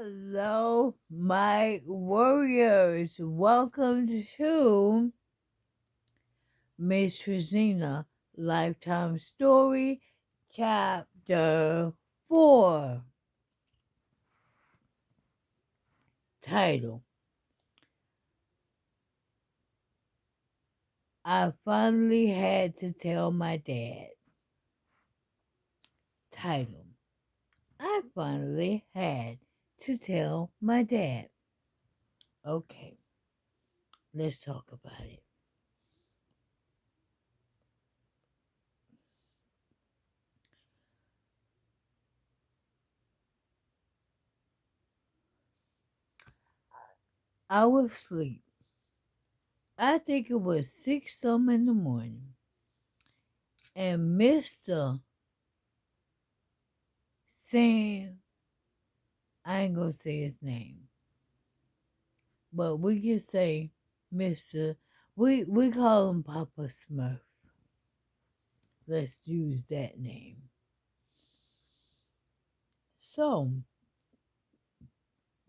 Hello, my warriors. Welcome to Mz.TreZena Lifetime Story, Chapter 4. Title: I finally had to tell my dad. Title: I finally had to tell my dad. Okay, let's talk about it. I was asleep. I think it was 6 something in the morning. And Mr. Sam, I ain't gonna say his name, but we can say Mr. We call him Papa Smurf. Let's use that name. So,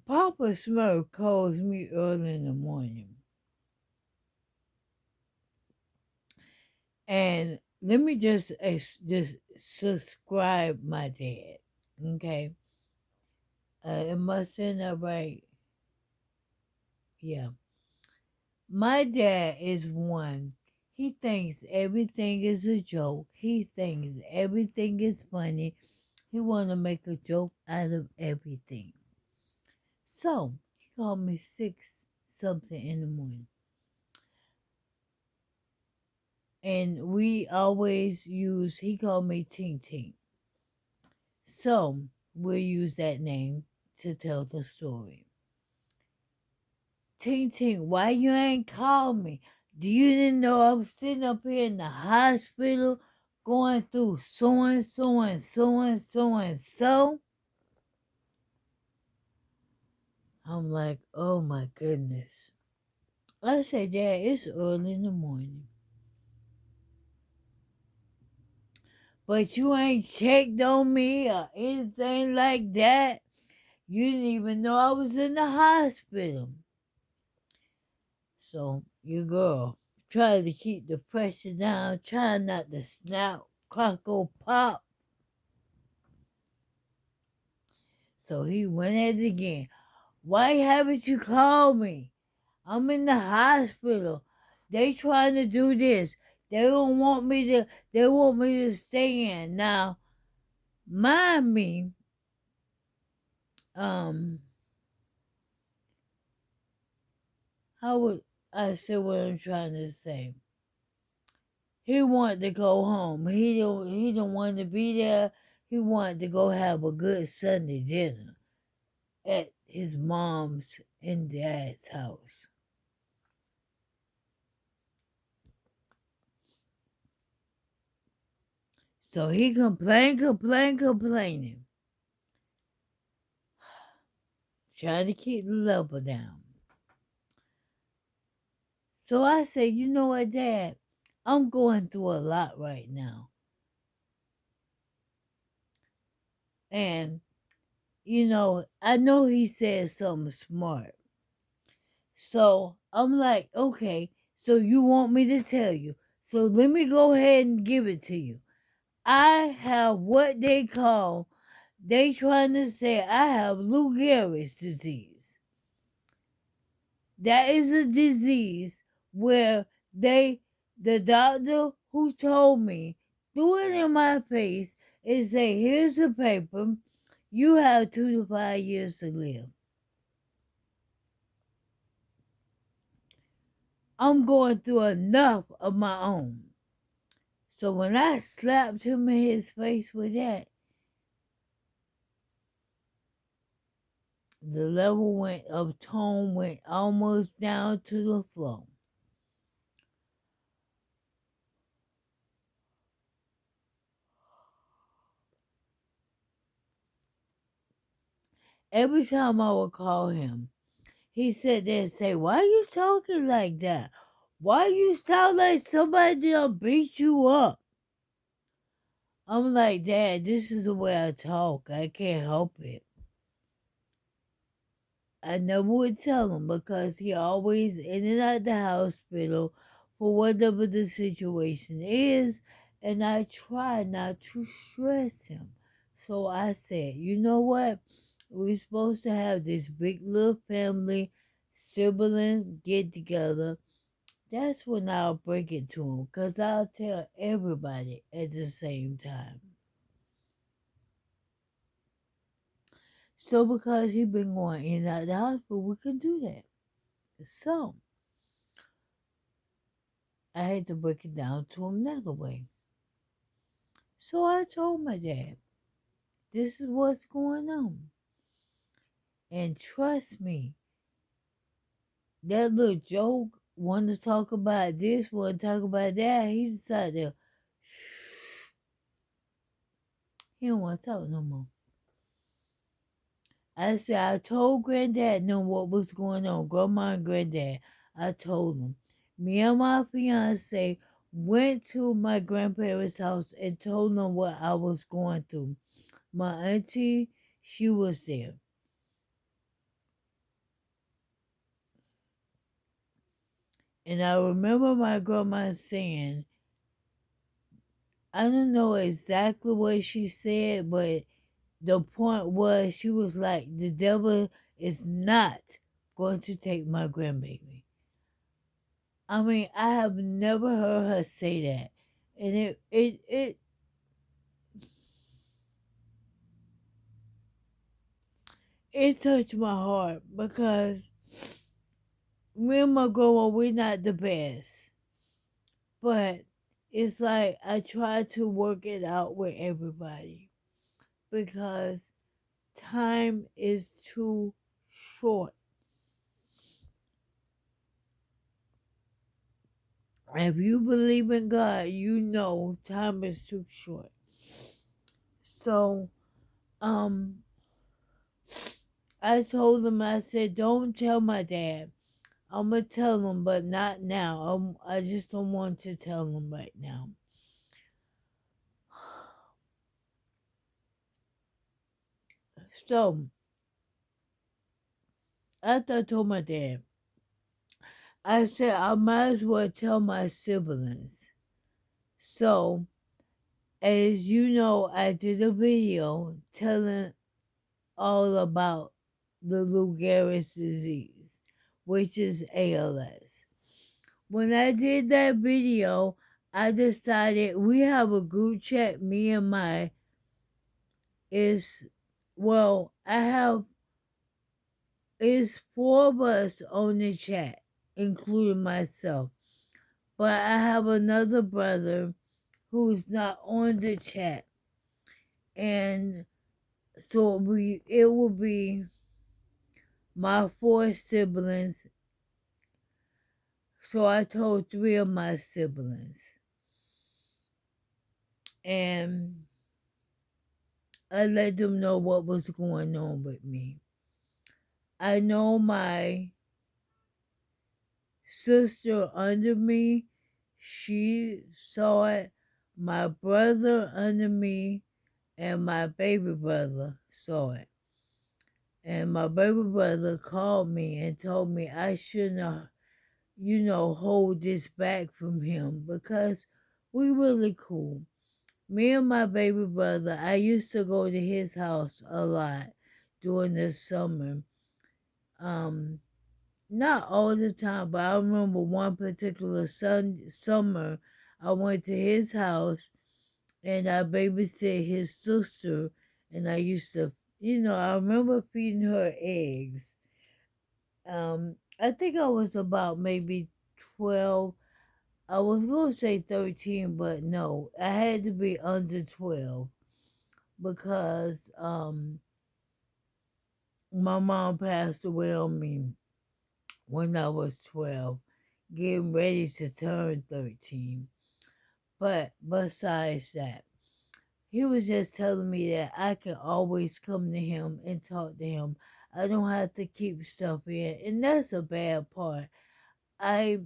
Papa Smurf calls me early in the morning. And let me just subscribe my dad, okay? Am I saying that right? Yeah. My dad is one. He thinks everything is a joke. He thinks everything is funny. He want to make a joke out of everything. So, he called me 6 something in the morning. And we always use, he called me Ting Ting. So, we'll use that name to tell the story. Ting Ting, why you ain't called me? Do you didn't know I was sitting up here in the hospital going through so and so and so and so and so? I'm like, oh my goodness. I said, Dad, it's early in the morning. But you ain't checked on me or anything like that. You didn't even know I was in the hospital. So, your girl tried to keep the pressure down, trying not to snap, crackle, pop. So he went at it again. Why haven't you called me? I'm in the hospital. They trying to do this. They don't want me to, they want me to stay in. Now, mind me, how would I say what I'm trying to say? He wanted to go home. He don't want to be there. He wanted to go have a good Sunday dinner at his mom's and dad's house. So he complaining, trying to keep the level down. So I said, you know what, Dad? I'm going through a lot right now. And, I know he said something smart. So I'm like, okay, so you want me to tell you. So let me go ahead and give it to you. I have what they trying to say I have Lou Gehrig's disease. That is a disease where the doctor who told me, threw it in my face and say, here's a paper, you have 2 to 5 years to live. I'm going through enough of my own. So when I slapped him in his face with that, the level of tone went almost down to the floor. Every time I would call him, he said there and say, why are you talking like that? Why you sound like somebody done beat you up? I'm like, Dad, this is the way I talk. I can't help it. I never would tell him because he always in and out the hospital for whatever the situation is, and I try not to stress him. So I said, you know what? We're supposed to have this big little family sibling get together. That's when I'll break it to him, because I'll tell everybody at the same time. So because he been going in and out the hospital, we can do that. So I had to break it down to him another way. So I told my dad, this is what's going on. And trust me, that little joke, want to talk about this, want to talk about that, he decided to, he don't want to talk no more. I said, I told granddad know what was going on, grandma and granddad. I told them. Me and my fiance went to my grandparents' house and told them what I was going through. My auntie, she was there. And I remember my grandma saying, I don't know exactly what she said, but the point was she was like, the devil is not going to take my grandbaby. I mean, I have never heard her say that. And it touched my heart because me and my grandma, we're not the best. But it's like I try to work it out with everybody because time is too short. If you believe in God, you know time is too short. So, I told him, I said, don't tell my dad. I'm going to tell him, but not now. I just don't want to tell him right now. So, after I told my dad, I said, I might as well tell my siblings. So, as you know, I did a video telling all about the Lou Gehrig's disease, which is ALS. When I did that video, I decided we have a group chat, me and my is well, I have it's 4 of us on the chat, including myself. But I have another brother who's not on the chat. And so it will be my 4 siblings. So I told 3 of my siblings. And I let them know what was going on with me. I know my sister under me, she saw it. My brother under me and my baby brother saw it. And my baby brother called me and told me I shouldn't, hold this back from him because we really cool. Me and my baby brother, I used to go to his house a lot during the summer. Not all the time, but I remember one particular summer, I went to his house and I babysit his sister, and I used to, I remember feeding her eggs. I think I was about maybe 12. I was going to say 13, but no, I had to be under 12 because my mom passed away on me when I was 12, getting ready to turn 13. But besides that, he was just telling me that I can always come to him and talk to him. I don't have to keep stuff in, and that's a bad part. I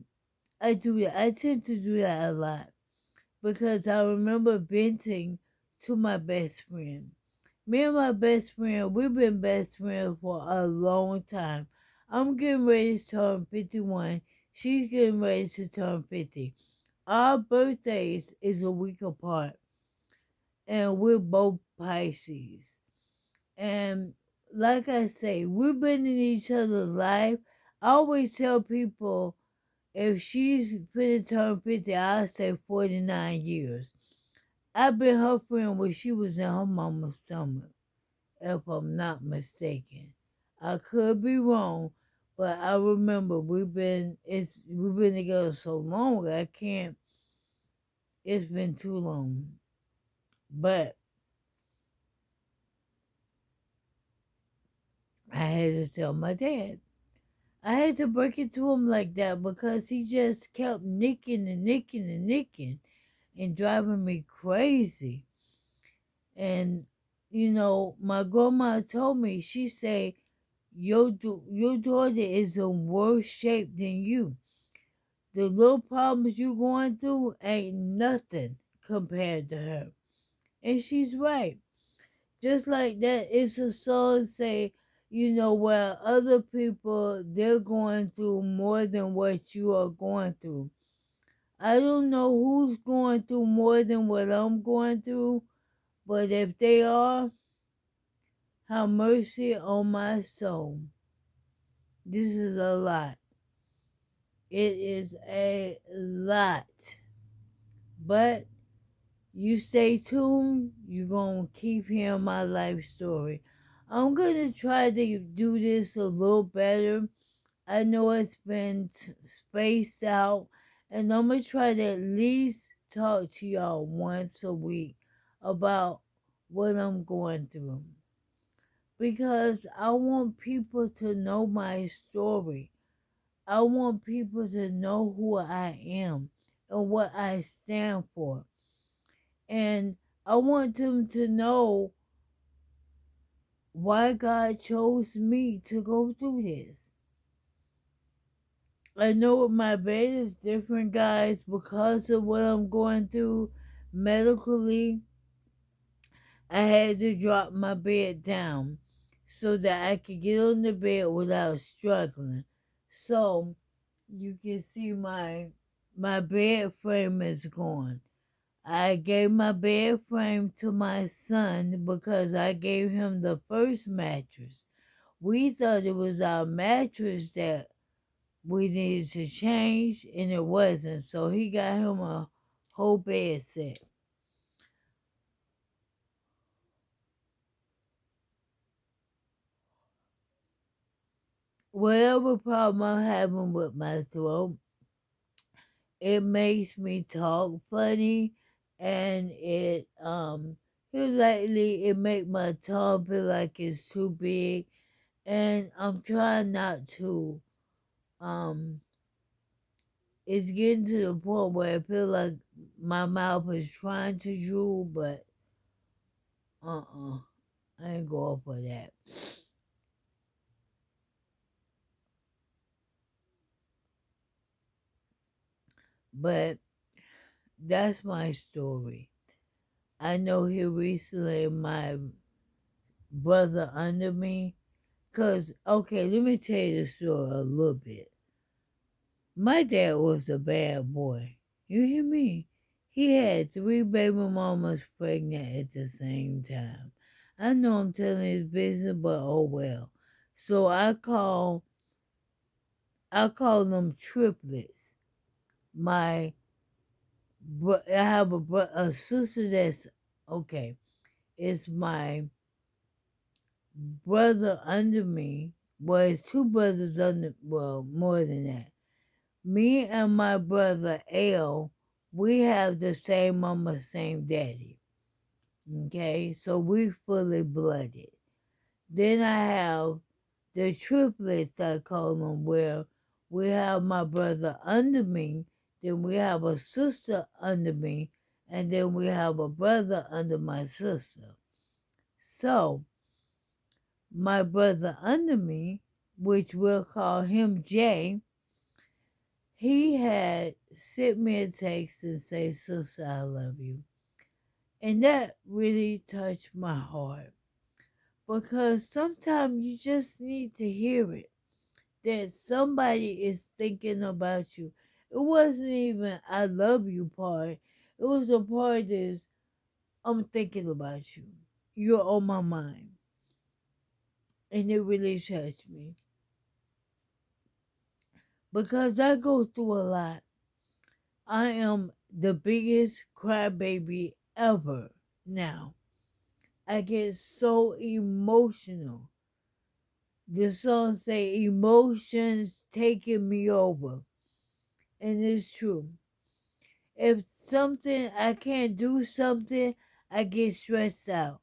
I do that. I tend to do that a lot because I remember venting to my best friend, Me and my best friend, we've been best friends for a long time. I'm getting ready to turn 51. She's getting ready to turn 50. Our birthdays is a week apart, and we're both Pisces. And like I say, we've been in each other's life. I always tell people if she's finna turn 50, I say 49 years. I've been her friend when she was in her mama's stomach, if I'm not mistaken. I could be wrong, but I remember we've been together so long I can't. It's been too long. But I had to tell my dad. I had to break it to him like that because he just kept nicking and nicking and nicking and driving me crazy. And my grandma told me, she said, your daughter is in worse shape than you. The little problems you going through ain't nothing compared to her. And she's right. Just like that, it's a song say, where other people, they're going through more than what you are going through. I don't know who's going through more than what I'm going through, but if they are, have mercy on my soul. This is a lot. It is a lot. But you stay tuned, you're going to keep hearing my life story. I'm going to try to do this a little better. I know it's been spaced out, and I'm going to try to at least talk to y'all once a week about what I'm going through. Because I want people to know my story. I want people to know who I am and what I stand for. And I want them to know why God chose me to go through this. I know my bed is different, guys, because of what I'm going through medically. I had to drop my bed down so that I could get on the bed without struggling. So you can see my bed frame is gone. I gave my bed frame to my son because I gave him the first mattress. We thought it was our mattress that we needed to change, and it wasn't. So he got him a whole bed set. Whatever problem I'm having with my throat, it makes me talk funny, and here lately it make my tongue feel like it's too big, and I'm trying not to. Um, it's getting to the point where I feel like my mouth is trying to drool, but I ain't going for that. But that's my story. I know here recently my brother under me, cause okay, let me tell you the story a little bit. My dad was a bad boy. You hear me? He had 3 baby mamas pregnant at the same time. I know I'm telling his business, but oh well. So I call them triplets. My I have a sister that's okay. It's my brother under me. Well, it's 2 brothers under. Well, more than that. Me and my brother L, we have the same mama, same daddy. Okay, so we fully blooded. Then I have the triplets, I call them, where we have my brother under me, then we have a sister under me, and then we have a brother under my sister. So, my brother under me, which we'll call him Jay, he had sent me a text and say, "Sister, I love you." And that really touched my heart. because sometimes you just need to hear it, that somebody is thinking about you. It wasn't even I love you part. It was a part is I'm thinking about you. You're on my mind. And it really touched me. Because I go through a lot. I am the biggest crybaby ever now. I get so emotional. The song say emotions taking me over. And it's true. If something I can't do something, I get stressed out.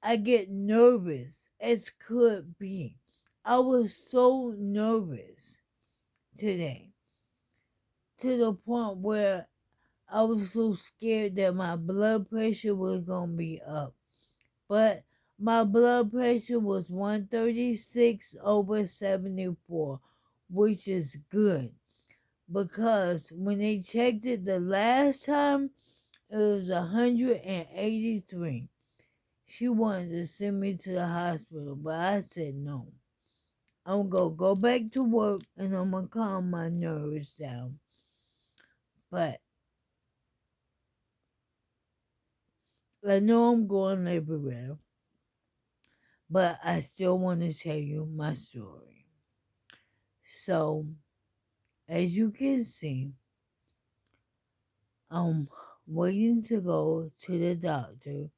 I get nervous as could be. I was so nervous today to the point where I was so scared that my blood pressure was going to be up. But my blood pressure was 136/74, which is good. Because when they checked it the last time, it was 183. She wanted to send me to the hospital, but I said no. I'm going to go back to work and I'm going to calm my nerves down. But I know I'm going everywhere, but I still want to tell you my story. So, as you can see, I'm waiting to go to the doctor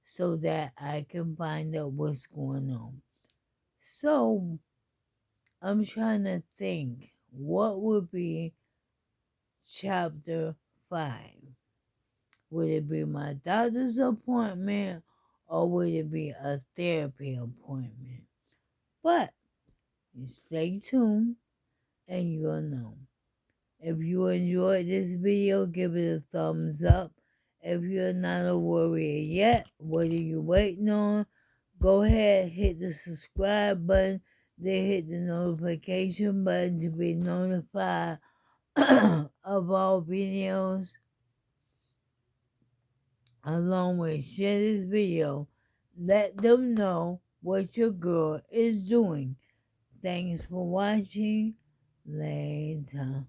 so that I can find out what's going on. So, I'm trying to think what would be chapter 5. Would it be my doctor's appointment or would it be a therapy appointment? But stay tuned and you'll know. If you enjoyed this video, give it a thumbs up. If you're not a warrior yet, what are you waiting on? Go ahead, hit the subscribe button, then hit the notification button to be notified of all videos. Along with share this video, let them know what your girl is doing. Thanks for watching. Later.